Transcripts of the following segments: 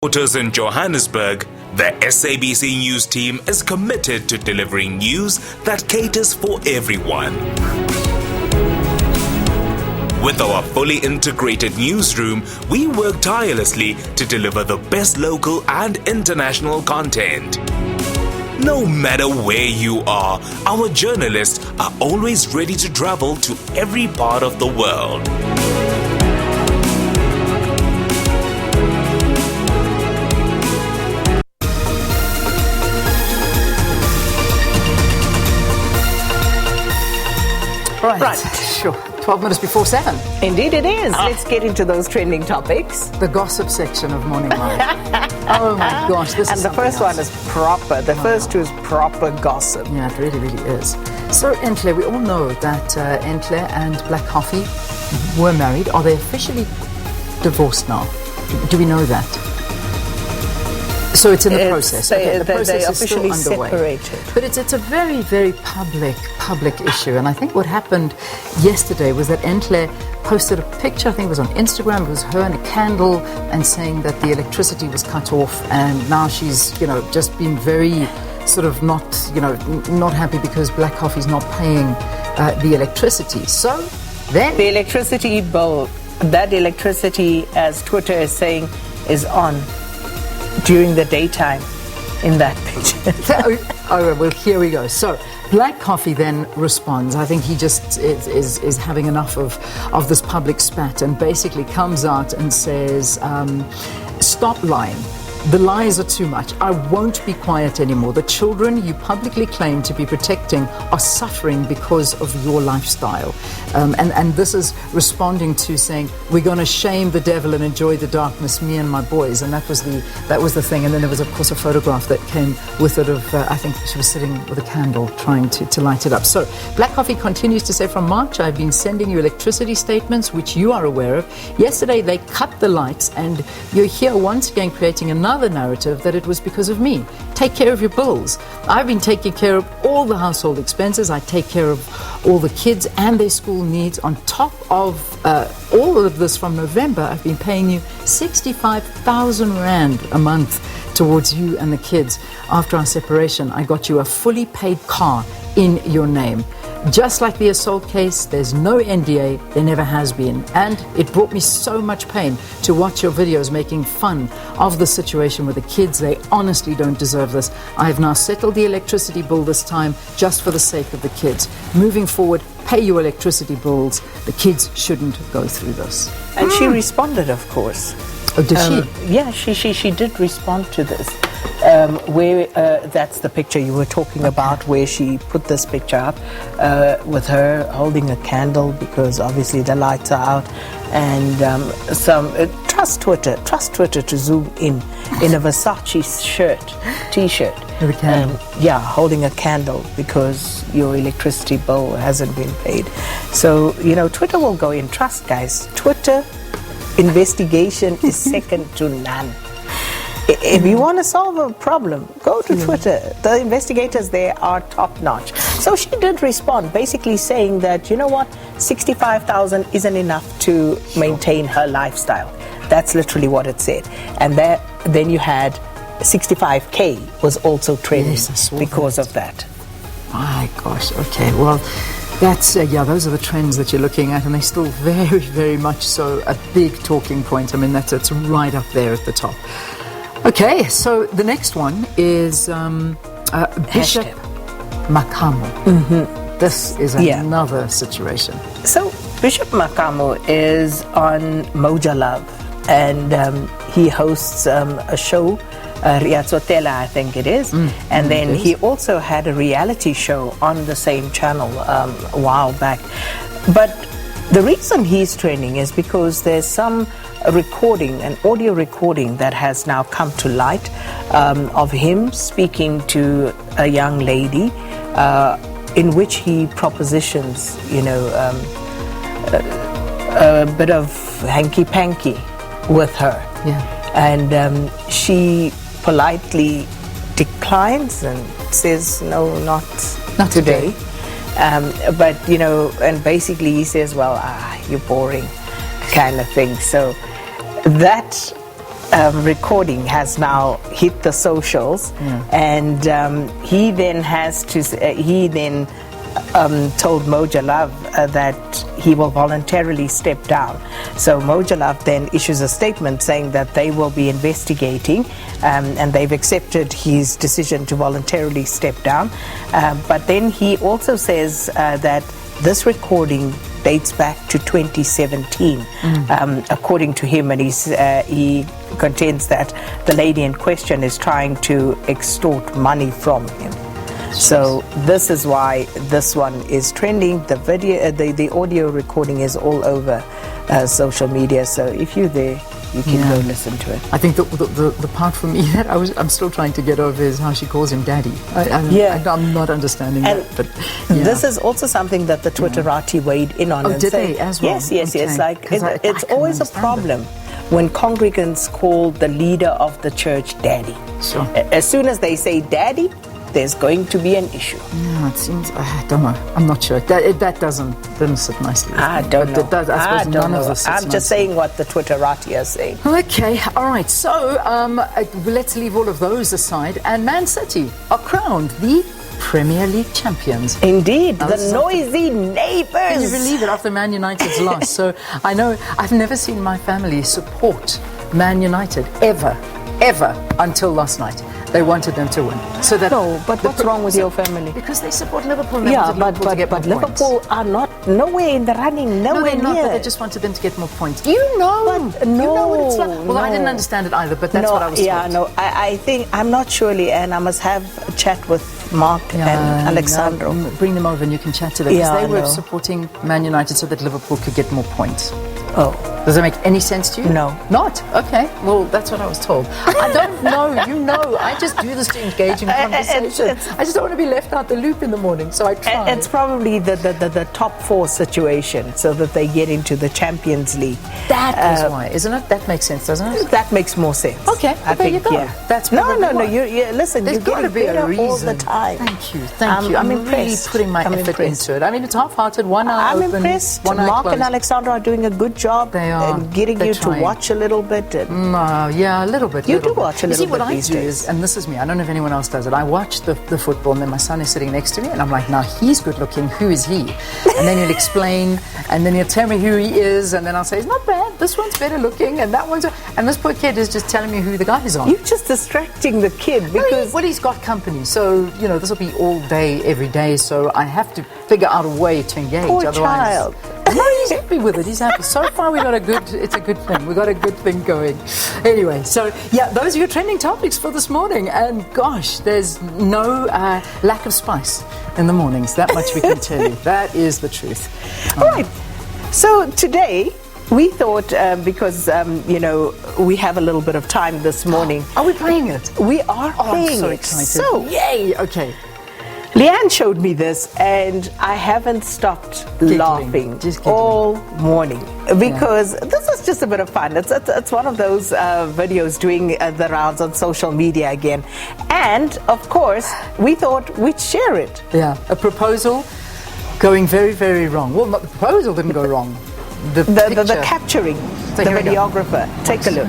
Reporters in Johannesburg, the SABC News team is committed to delivering news that caters for everyone. With our fully integrated newsroom, we work tirelessly to deliver the best local and international content. No matter where you are, our journalists are always ready to travel to every part of the world. Right. Sure. 12 minutes before 7. Indeed it is. Let's get into those trending topics. The gossip section of Morning Live. Oh my gosh, this and is the first one is proper. The first two is proper gossip. Yeah, it really, really is. So, Entle, we all know that Entle and Black Coffee were married. Are they officially divorced now? Do we know that? So it's in the process. Okay, the process is still underway. Separated. But it's a very, very public issue. And I think what happened yesterday was that Entle posted a picture, I think it was on Instagram, it was her and a candle, and saying that the electricity was cut off, and now she's, just been very sort of not happy because Black Coffee's not paying the electricity. So then the electricity bill, that electricity, as Twitter is saying, is on during the daytime in that picture. Oh, well, here we go. So Black Coffee then responds. I think he just is having enough of this public spat, and basically comes out and says, stop lying. The lies are too much. I won't be quiet anymore. The children you publicly claim to be protecting are suffering because of your lifestyle. And this is responding to saying, we're going to shame the devil and enjoy the darkness, me and my boys. And that was the thing. And then there was, of course, a photograph that came with it of, I think she was sitting with a candle trying to light it up. So Black Coffee continues to say, from March, I've been sending you electricity statements, which you are aware of. Yesterday, they cut the lights, and you're here once again creating another narrative that it was because of me. Take care of your bills. I've been taking care of all the household expenses. I take care of all the kids and their school needs. On top of all of this, from November, I've been paying you 65,000 Rand a month towards you and the kids. After our separation, I got you a fully paid car in your name. Just like the assault case, there's no NDA, there never has been. And it brought me so much pain to watch your videos making fun of the situation with the kids. They honestly don't deserve this. I have now settled the electricity bill this time just for the sake of the kids. Moving forward, pay your electricity bills. The kids shouldn't go through this. And she responded, of course. Oh, did she? Yeah, she did respond to this. Where that's the picture you were talking about, where she put this picture up with her holding a candle because obviously the lights are out, and trust Twitter to zoom in a Versace t-shirt with a candle. Yeah, holding a candle because your electricity bill hasn't been paid. So Twitter will go in. Trust, guys. Twitter investigation is second to none. If you want to solve a problem, go to Twitter. The investigators there are top-notch. So she did respond, basically saying that, 65,000 isn't enough to maintain her lifestyle. That's literally what it said. And then you had 65K was also trending because of that. My gosh, okay. Well, that's, those are the trends that you're looking at, and they're still very, very much so a big talking point. I mean, it's right up there at the top. Okay, so the next one is Bishop Makamo. Mm-hmm. This is another situation. So Bishop Makamo is on Moja Love, and he hosts a show, Riatsotela, I think it is. And then he also had a reality show on the same channel a while back. But the reason he's trending is because there's some an audio recording that has now come to light of him speaking to a young lady in which he propositions, a bit of hanky-panky with her. Yeah. And she politely declines and says, no, not today. But, and basically he says, well, you're boring, kind of thing. So that recording has now hit the socials, and he then told Moja Love that he will voluntarily step down. So Moja Love then issues a statement saying that they will be investigating, and they've accepted his decision to voluntarily step down. But then he also says that this recording dates back to 2017, according to him, and he contends that the lady in question is trying to extort money from him. So this is why this one is trending. The video, the audio recording is all over social media. So if you're there, you can go listen to it. I think the part for me that I'm still trying to get over is how she calls him daddy. I'm not understanding and that. But this is also something that the Twitterati weighed in on. Oh, and did say, they as well? Yes. Okay. Like it's I always a problem when congregants call the leader of the church daddy. Sure. As soon as they say daddy, there's going to be an issue. Yeah, it seems, I don't know. I'm not sure. That doesn't sit nicely. I don't know. It does, I suppose none of this sits I'm just nicely. saying what the Twitterati are saying. Okay, all right. So let's leave all of those aside. And Man City are crowned the Premier League champions. Indeed, Now, the noisy neighbours. Can you believe it after Man United's loss? So I know I've never seen my family support Man United ever until last night. They wanted them to win. So that but what's wrong with your family? Because they support Liverpool. And they wanted Liverpool to get more points. Liverpool are not nowhere in the running, nowhere No, near. but they just wanted them to get more points. You know what it's like. Well, I didn't understand it either, but that's what I was told. I think I'm not surely, and I must have a chat with Mark and Alexandro. Bring them over and you can chat to them because they were supporting Man United so that Liverpool could get more points. Oh. Does that make any sense to you? No. Not? Okay. Well, that's what I was told. I don't know. You know. I just do this to engage in conversation. I just don't want to be left out the loop in the morning, so I try. It's probably the top four situation so that they get into the Champions League. That is why, isn't it? That makes sense, doesn't it? That makes more sense. Okay. I there think, you go. That's no. why. Listen, There's you're getting better all the time. Thank you. I'm really putting my effort into it. I mean, it's half-hearted. One eye I'm open, impressed. one eye Mark closed. and Alexandra are doing a good job. They are. And getting They're you trying. to watch a little bit. And Yeah, a little bit. You do watch a little You see, what bit I these do days. is, and this is me, I don't know if anyone else does it, I watch the football and then my son is sitting next to me and I'm like, now he's good looking, who is he? And then he'll explain and then he'll tell me who he is and then I'll say, it's not bad, this one's better looking and that one's... And this poor kid is just telling me who the guy is on. You're just distracting the kid because... Well, he's got company, so, this will be all day, every day, so I have to figure out a way to engage. Poor otherwise, child. No, he's happy with it. He's happy. So far, it's a good thing. We got a good thing going. Anyway, so yeah, those are your trending topics for this morning. And gosh, there's no lack of spice in the mornings. That much we can tell you. That is the truth. All right. So today, we thought, because, we have a little bit of time this morning. Are we playing it? We are playing I'm so it. excited. So, yay. Okay. Leanne showed me this and I haven't stopped laughing all morning because this is just a bit of fun. It's one of those videos doing the rounds on social media again. And, of course, we thought we'd share it. Yeah, a proposal going very, very wrong. Well, the proposal didn't go wrong. The capturing, the videographer. Take a look.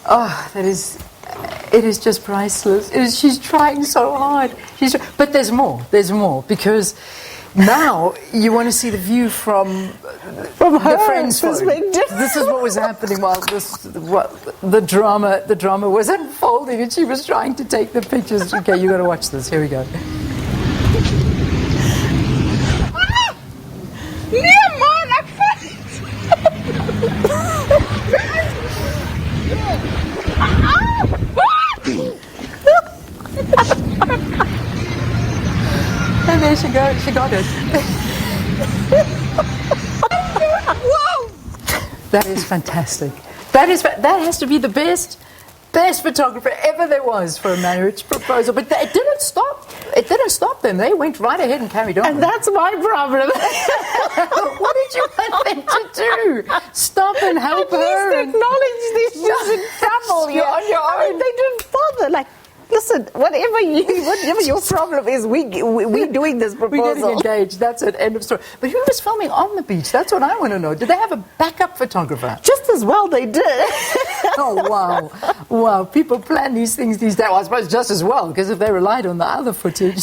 Oh, it is just priceless. She's trying so hard. But there's more because now you want to see the view from her friend's perspective. This is what was happening while the drama was unfolding and she was trying to take the pictures. Okay, you got to watch this. Here we go. There she goes. She got it. Whoa! That is fantastic. That has to be the best photographer ever there was for a marriage proposal. But it didn't stop. It didn't stop them. They went right ahead and carried on. And that's my problem. What did you want them to do? Stop and help her. At least acknowledge this. She's in trouble. You're on your I mean, own. they didn't bother. Like, listen, whatever your problem is, we doing this We're proposal. getting engaged. That's it. End of story. But who was filming on the beach? That's what I want to know. Did they have a backup photographer? Just as well they did. Oh, wow. Wow. People plan these things these days. Well, I suppose just as well, because if they relied on the other footage.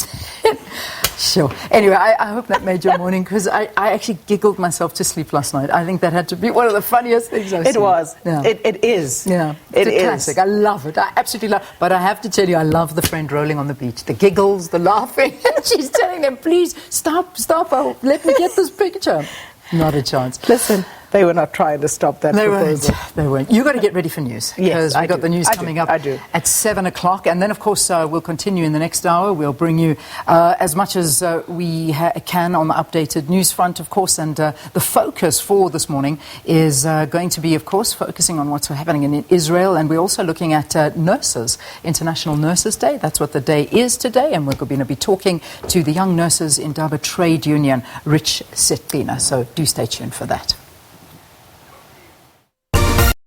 Sure. Anyway, I hope that made your morning, because I actually giggled myself to sleep last night. I think that had to be one of the funniest things I've seen. It was. Yeah. It is. Yeah. It It's a is. classic. I love it. I absolutely love it. But I have to tell you, I love the friend rolling on the beach. The giggles, the laughing. She's telling them, please, stop. Oh, let me get this picture. Not a chance. Listen, they were not trying to stop that proposal. They weren't. You got to get ready for news. Yes, because I we've got do. the news I coming do. up I do. at 7 o'clock. And then, of course, we'll continue in the next hour. We'll bring you as much as we can on the updated news front, of course. And the focus for this morning is going to be, of course, focusing on what's happening in Israel. And we're also looking at nurses, International Nurses Day. That's what the day is today. And we're going to be talking to the young nurses in Daba Trade Union, Rich Setlina. So do stay tuned for that.